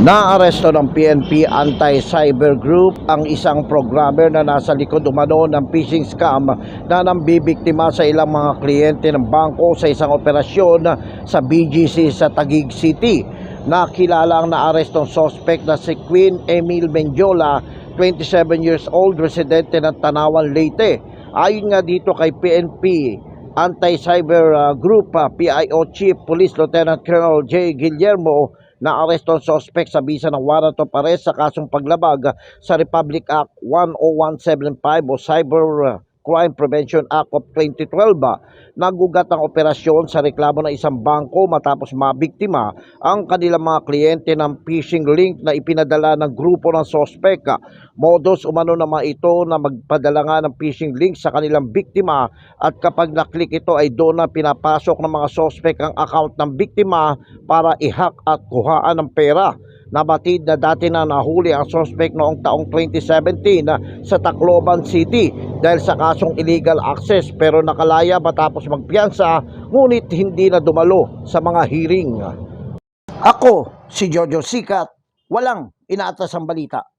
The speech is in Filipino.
Naaresto ng PNP Anti-Cyber Group ang isang programmer na nasa likod umano ng phishing scam na nambibiktima sa ilang mga kliyente ng bangko sa isang operasyon sa BGC sa Taguig City. Nakilala ang naarestong suspect na si Queen Emil Mendiola, 27 years old, residente ng Tanawan, Leyte. Ayon nga dito kay PNP Anti-Cyber Group PIO Chief Police Lieutenant Colonel J. Guillermo, na aresto ang suspect sa bisa ng warrant of arrest sa kasong paglabag sa Republic Act 10175 o Cyber Crime Prevention Act of 2012. Nagugat ang operasyon sa reklamo ng isang bangko matapos mabiktima ang kanilang mga kliyente ng phishing link na ipinadala ng grupo ng suspect. Modus umano naman ito na magpadala nga ng phishing link sa kanilang biktima, at kapag naklik ito ay doon na pinapasok ng mga suspect ang account ng biktima para i-hack at kuhaan ng pera. Nabatid na dati na nahuli ang suspect noong taong 2017 sa Tacloban City dahil sa kasong illegal access, pero nakalaya matapos magpiyansa, ngunit hindi na dumalo sa mga hearing. Ako si Jojo Sikat, walang inaatas ang balita.